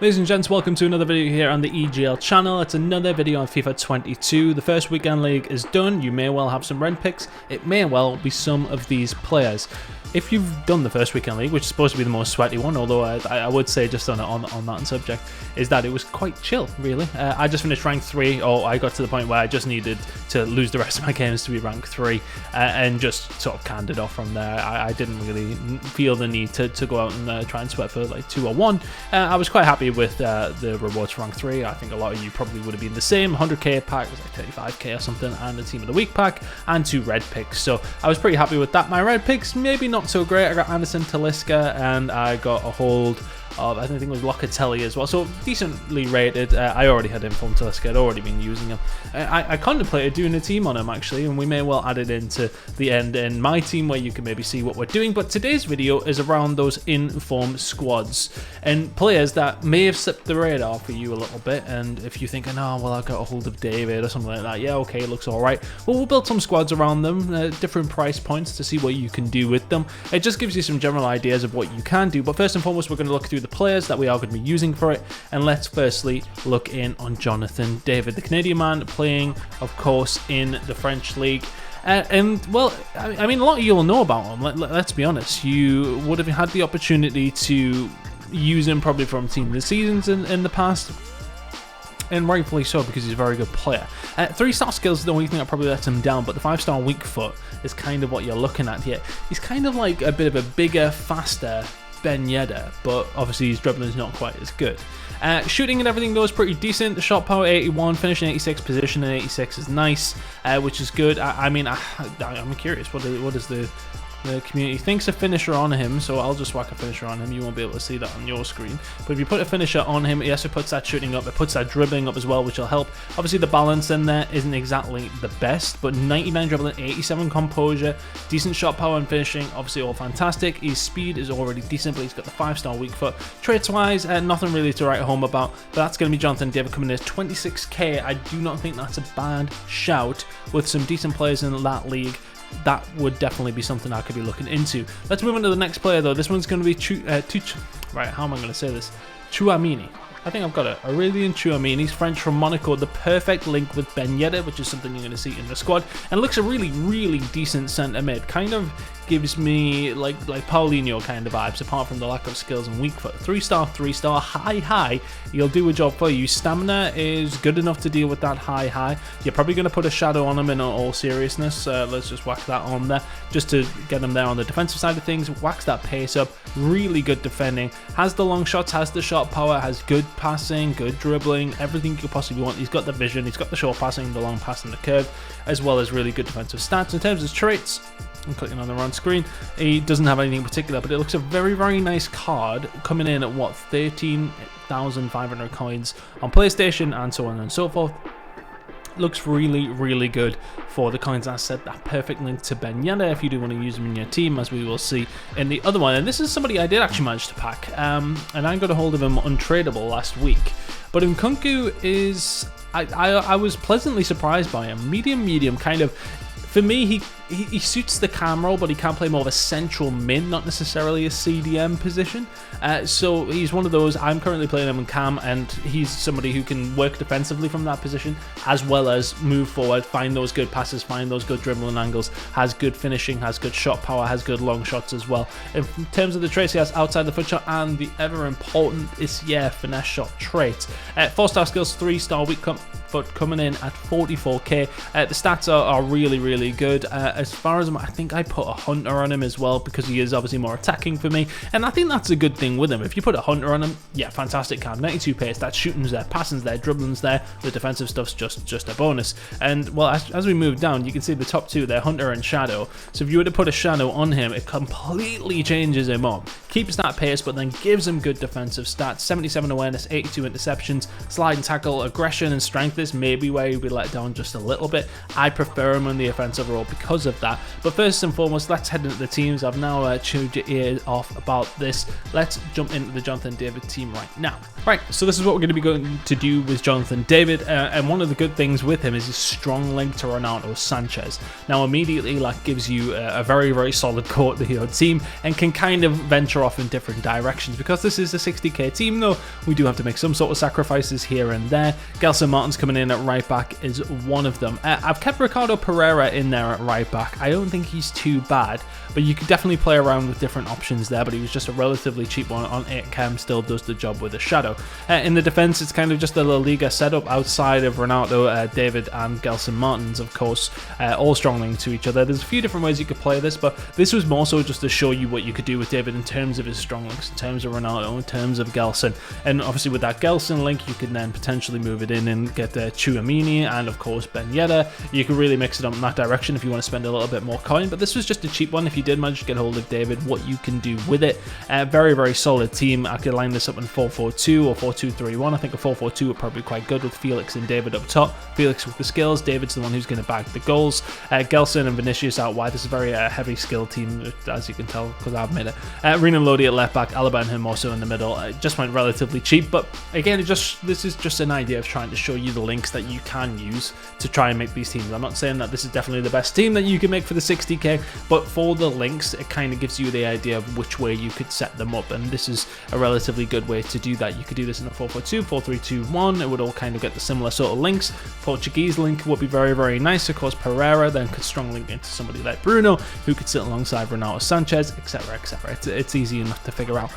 Ladies and gents, welcome to another video here on the EGL channel. It's another video on FIFA 22. The first weekend league is done. You may well have some red picks. It may well be some of these players. If you've done the first weekend league, which is supposed to be the most sweaty one, although I would say just on that subject, is that it was quite chill, really. I just finished rank 3, or I got to the point where I just needed to lose the rest of my games to be rank 3, and just sort of canned it off from there. I didn't really feel the need to go out and try and sweat for like 2 or 1. I was quite happy with the rewards for rank 3. I think a lot of you probably would have been the same. 100k pack was like 35k or something, and the team of the week pack, and 2 red picks. So I was pretty happy with that. My red picks, maybe not so great. I got Anderson, Talisca, and I got a hold of, I think it was Locatelli as well, so decently rated. I already had him from Talisca, I'd already been using him. I contemplated doing a team on him actually, and we may well add it into the end in my team where you can maybe see what we're doing. But today's video is around those in-form squads and players that may have slipped the radar for you a little bit. And if you're thinking, oh well, I got a hold of David or something like that, yeah, okay, looks alright. Well, we'll build some squads around them, different price points to see what you can do with them. It just gives you some general ideas of what you can do. But first and foremost, we're going to look through the players that we are going to be using for it, and let's firstly look in on Jonathan David, the Canadian man playing of course in the French league. And well, I mean, a lot of you will know about him. Let's be honest, you would have had the opportunity to use him probably from team of the seasons in the past, and rightfully so, because he's a very good player. 3-star skills is the only thing that probably lets him down, but the 5-star weak foot is kind of what you're looking at here. He's kind of like a bit of a bigger, faster Ben Yedder, but obviously his dribbling is not quite as good. Shooting and everything though is pretty decent. The shot power 81, finishing 86, position in 86 is nice, which is good. I'm curious, what is the community thinks a finisher on him, so I'll just whack a finisher on him. You won't be able to see that on your screen, but if you put a finisher on him, it also puts that shooting up, it puts that dribbling up as well, which will help. Obviously the balance in there isn't exactly the best, but 99 dribbling, 87 composure, decent shot power and finishing, obviously all fantastic. His speed is already decent, but he's got the 5-star weak foot. Traits wise, nothing really to write home about, but that's going to be Jonathan David coming in at 26k. I do not think that's a bad shout. With some decent players in that league, that would definitely be something I could be looking into. Let's move on to the next player though. This one's going to be how am I going to say this? Chouamini. I think I've got it. Aurelien Chouamini. He's French from Monaco. The perfect link with Ben Yedder, which is something you're going to see in the squad. And looks a really, really decent centre mid. Kind of gives me like Paulinho kind of vibes, apart from the lack of skills and weak foot. 3-star, 3-star, high. He'll do a job for you. Stamina is good enough to deal with that high. You're probably going to put a shadow on him in all seriousness. Let's just whack that on there just to get him there on the defensive side of things. Whacks that pace up. Really good defending. Has the long shots, has the shot power, has good passing, good dribbling, everything you could possibly want. He's got the vision, he's got the short passing, the long pass and the curve, as well as really good defensive stats. In terms of traits, I'm clicking on the wrong screen, he doesn't have anything in particular, but it looks a very, very nice card, coming in at what, 13,500 coins on PlayStation and so on and so forth. Looks really, really good for the coins. I said, that perfect link to Ben Yedder if you do want to use him in your team, as we will see in the other one. And this is somebody I did actually manage to pack, and I got a hold of him untradeable last week. But Nkunku is, I was pleasantly surprised by him. Medium, kind of. For me, he suits the cam role, but he can play more of a central mid, not necessarily a CDM position. So he's one of those. I'm currently playing him in cam, and he's somebody who can work defensively from that position, as well as move forward, find those good passes, find those good dribbling angles, has good finishing, has good shot power, has good long shots as well. In terms of the traits, he has outside the foot shot and the ever important finesse shot trait. 4-star skills, 3-star weak foot coming in at 44k. The stats are really, really good. As far as I think I put a hunter on him as well, because he is obviously more attacking for me, and I think that's a good thing with him. If you put a hunter on him, yeah, fantastic cam. 92 pace, that shooting's there, passing's there, dribbling's there, the defensive stuff's just a bonus. And well, as we move down, you can see the top two there, hunter and shadow. So if you were to put a shadow on him, it completely changes him up. Keeps that pace, but then gives him good defensive stats. 77 awareness, 82 interceptions, slide and tackle, aggression and strength like this may be where he'll be let down just a little bit. I prefer him in the offensive role because of that. But first and foremost, let's head into the teams. I've now chewed your ears off about this. Let's jump into the Jonathan David team right now. Right, so this is what we're going to be going to do with Jonathan David, and one of the good things with him is his strong link to Ronaldo Sanchez. Now immediately that gives you a very, very solid core to your team and can kind of venture off in different directions. Because this is a 60k team though, we do have to make some sort of sacrifices here and there. Gelson Martins coming in at right back is one of them. I've kept Ricardo Pereira in there at right back. I don't think he's too bad, but you could definitely play around with different options there, but he was just a relatively cheap one on 8cam, still does the job with a shadow. In the defense, it's kind of just a La Liga setup outside of Ronaldo, David and Gelson Martins, of course, all strong linked to each other. There's a few different ways you could play this, but this was more so just to show you what you could do with David in terms of his strong links, in terms of Ronaldo, in terms of Gelson. And obviously with that Gelson link, you can then potentially move it in and get Tchouaméni and of course Ben Yedder. You can really mix it up in that direction if you want to spend a little bit more coin, but this was just a cheap one. If you did manage to get hold of David, what you can do with it. Very, very solid team. I could line this up in 4-4-2 or 4-2-3-1. I think a 4-4-2 would probably be quite good with Felix and David up top. Felix with the skills, David's the one who's going to bag the goals. Gelson and Vinicius out wide. This is a very heavy skill team, as you can tell, because I've made it. Renan Lodi at left back, Alaba and him also in the middle. It just went relatively cheap, but again, this is just an idea of trying to show you the links that you can use to try and make these teams. I'm not saying that this is definitely the best team that you can make for the 60k, but for the links, it kind of gives you the idea of which way you could set them up, and this is a relatively good way to do that. You could do this in a 4-4-2, 4-3-2-1. It would all kind of get the similar sort of links. Portuguese link would be very, very nice. Of course, Pereira then could strong link into somebody like Bruno, who could sit alongside Ronaldo Sanchez, etc., etc. It's easy enough to figure out.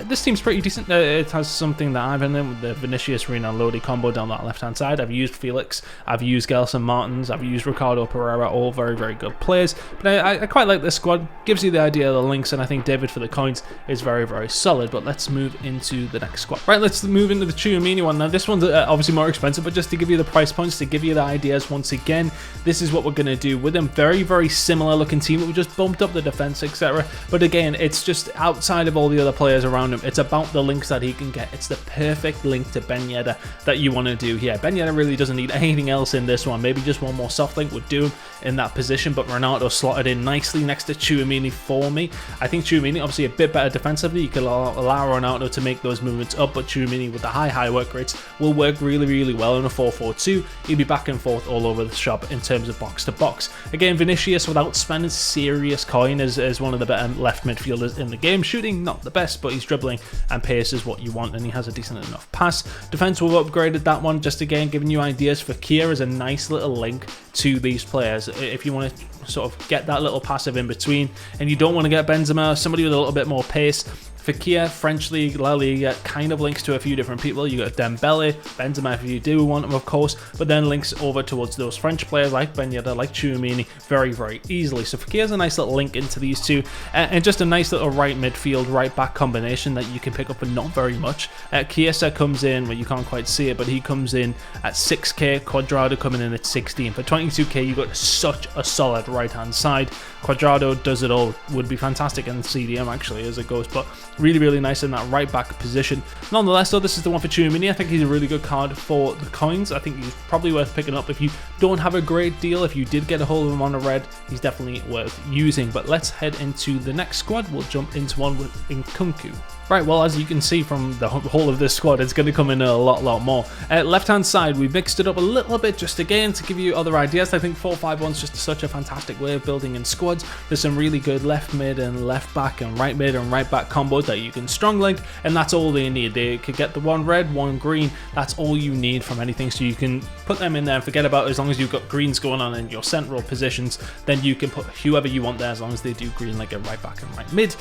This team's pretty decent. It has something that I've in there with the Vinicius Renan Lodi combo down that left hand side. I've used Felix, I've used Gelson Martins, I've used Ricardo Pereira, all very, very good players. But I quite like this squad. Gives you the idea of the links, and I think David for the coins is very, very solid. But let's move into the next squad. Right, let's move into the Tchouaméni one. Now this one's obviously more expensive, but just to give you the price points, to give you the ideas once again, this is what we're going to do with him. Very, very similar looking team, but we just bumped up the defense, etc. But again, it's just outside of all the other players around him. It's about the links that he can get. It's the perfect link to Ben Yedder that you want to do here. Ben Yedder really doesn't need anything else in this one. Maybe just one more soft link would do him in that position, but Ronaldo slotted in nicely next to Tchouaméni for me. I think Tchouaméni obviously a bit better defensively. You can allow Ronaldo to make those movements up, but Tchouaméni with the high work rates will work really, really well in a 4-4-2. He'll be back and forth all over the shop in terms of box to box. Again, Vinicius without spending serious coin is one of the better left midfielders in the game. Shooting not the best, but he's dribbling and pace is what you want, and he has a decent enough pass. Defense, we've upgraded that one, just again giving you ideas. For Kia is a nice little link to these players if you want to sort of get that little passive in between and you don't want to get Benzema, somebody with a little bit more pace. Fekir, French League, La Liga, kind of links to a few different people. You got Dembele, Benzema if you do want him, of course, but then links over towards those French players like Ben Yedder, like Tchouaméni, very, very easily. So Fekir's a nice little link into these two, and just a nice little right midfield, right back combination that you can pick up for not very much. Chiesa comes in, well, you can't quite see it, but he comes in at 6k, Cuadrado coming in at 16. For 22k, you got such a solid right-hand side. Cuadrado does it all, would be fantastic in CDM actually as it goes, but really, really nice in that right back position. Nonetheless though, this is the one for Tchouaméni. I think he's a really good card for the coins. I think he's probably worth picking up if you don't have a great deal. If you did get a hold of him on a red, he's definitely worth using. But let's head into the next squad. We'll jump into one with Nkunku. Right, well, as you can see from the whole of this squad, it's going to come in a lot more. Left-hand side, we mixed it up a little bit just again to give you other ideas. I think 4-5-1 is just such a fantastic way of building in squads. There's some really good left mid and left back and right mid and right back combos that you can strong link, and that's all they need. They could get the one red, one green. That's all you need from anything, so you can put them in there and forget about it. As long as you've got greens going on in your central positions, then you can put whoever you want there as long as they do green like a right back and right mid.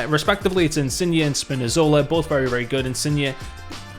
Respectively, it's Insigne and Spinazzola, both very, very good. Insigne,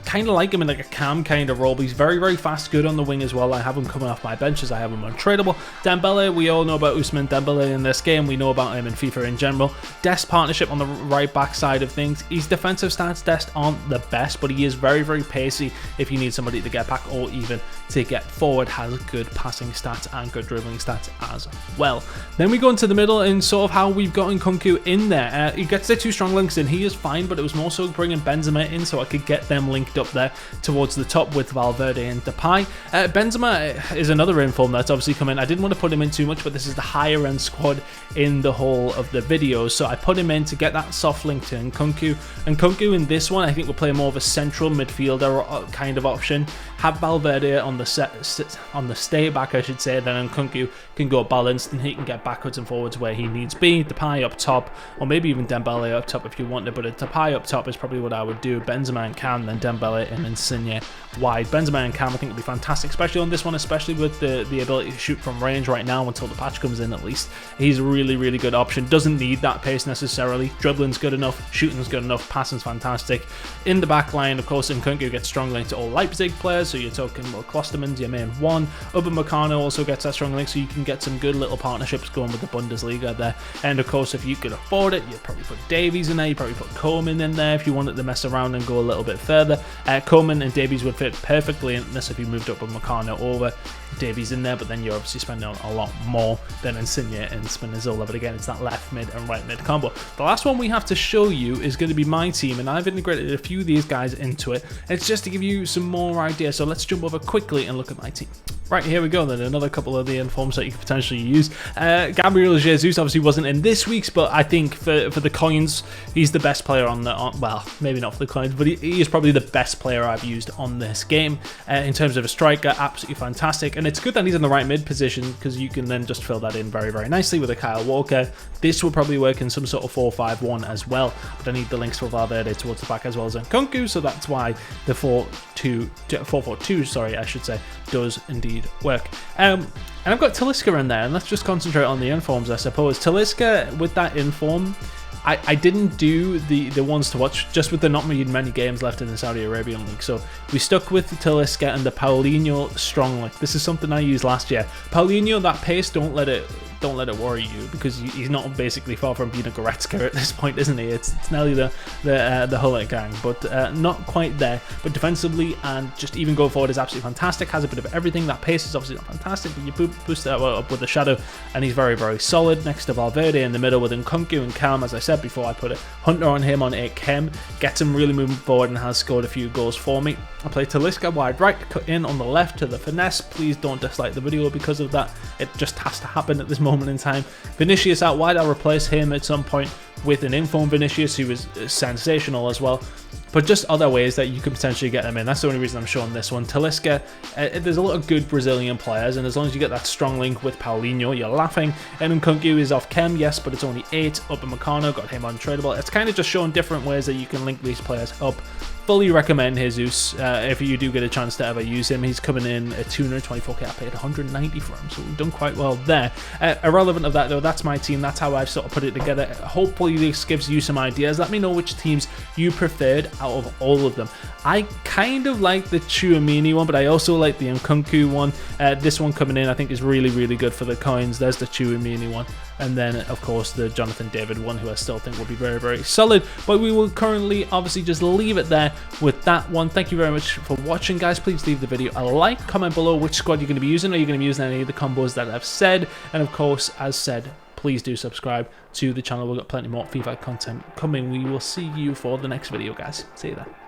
kind of like him in like a cam kind of role, but he's very, very fast, good on the wing as well. I have him coming off my benches, I have him untradeable. Dembele, we all know about Ousmane Dembele in this game, we know about him in FIFA in general. Dest partnership on the right back side of things. His defensive stats, Dest, aren't the best, but he is very, very pacey if you need somebody to get back or even to get forward. Has good passing stats and good dribbling stats as well. Then we go into the middle and sort of how we've got Nkunku in there. He gets the two strong links in, he is fine, but it was more so bringing Benzema in so I could get them linked stacked up there towards the top with Valverde and Depay. Benzema is another inform that's obviously come in. I didn't want to put him in too much, but this is the higher end squad in the whole of the video, so I put him in to get that soft link to Nkunku. Nkunku in this one, I think we'll play more of a central midfielder kind of option. Have Valverde on the stay back, I should say, then Nkunku can go balanced and he can get backwards and forwards where he needs be. Depay up top, or maybe even Dembele up top if you wanted, but a Depay up top is probably what I would do. Benzema and Cam, then Dembele and Insigne wide. Benzema and Cam I think would be fantastic, especially on this one, especially with the ability to shoot from range right now until the patch comes in at least. He's a really, really good option. Doesn't need that pace necessarily. Dribbling's good enough, shooting's good enough, passing's fantastic. In the back line, of course, Nkunku gets strong link to all Leipzig players, so you're talking about Klosterman's your main one. Upamecano also gets that strong link, so you can get some good little partnerships going with the Bundesliga there. And of course, if you could afford it, you'd probably put Davies in there, you'd probably put Coman in there if you wanted to mess around and go a little bit further. Coman and Davies would fit perfectly in this if you moved Upamecano over. Davies in there, but then you're obviously spending a lot more than Insigne and Spinazzola. But again, it's that left mid and right mid combo. The last one we have to show you is going to be my team, and I've integrated a few of these guys into it. It's just to give you some more ideas. So let's jump over quickly and look at my team. Right, here we go then, another couple of the informs that you could potentially use. Gabriel Jesus obviously wasn't in this week's, but I think for the coins, he's the best player on the, well, maybe not for the coins, but he is probably the best player I've used on this game. In terms of a striker, absolutely fantastic. And it's good that he's in the right mid position because you can then just fill that in very, very nicely with a Kyle Walker. This will probably work in some sort of 4-5-1 as well, but I need the links for Valverde towards the back as well as Nkunku, so that's why the 4-4-2, sorry, I should say, does indeed work. And I've got Talisca in there, and let's just concentrate on the informs, I suppose. Talisca, with that inform, I didn't do the ones to watch, just with the not many games left in the Saudi Arabian League. So we stuck with the Talisca and the Paulinho strong link. This is something I used last year. Paulinho, that pace, don't let it worry you, because he's not basically far from being a Goretzka at this point, isn't he? It's nearly the Hullet gang, but not quite there. But defensively and just even going forward is absolutely fantastic. Has a bit of everything. That pace is obviously not fantastic, but you boost that up with the shadow, and he's very, very solid. Next to Valverde in the middle with Nkunku and Cam, as I said before, I put a Hunter on him on 8 Chem, gets him really moving forward and has scored a few goals for me. I play Talisca wide right, cut in on the left to the finesse. Please don't dislike the video because of that. It just has to happen at this moment in time. Vinicius out wide, I'll replace him at some point with an inform Vinicius, who was sensational as well. But just other ways that you could potentially get them in. That's the only reason I'm showing this one. Talisca, there's a lot of good Brazilian players, and as long as you get that strong link with Paulinho, you're laughing. And Nkunku is off Chem, yes, but it's only 8. Upamecano, got him untradeable. It's kind of just showing different ways that you can link these players up. Fully recommend Jesus if you do get a chance to ever use him. He's coming in at 224k. I paid 190 for him, so we've done quite well there. Irrelevant of that though, that's my team. That's how I've sort of put it together. Hopefully this gives you some ideas. Let me know which teams you preferred out of all of them. I kind of like the Tchouaméni one, but I also like the Nkunku one. This one coming in I think is really, really good for the coins. There's the Tchouaméni one. And then, of course, the Jonathan David one, who I still think will be very, very solid. But we will currently, obviously, just leave it there with that one. Thank you very much for watching, guys. Please leave the video a like. Comment below which squad you're going to be using. Are you going to be using any of the combos that I've said? And, of course, as said, please do subscribe to the channel. We've got plenty more FIFA content coming. We will see you for the next video, guys. See you there.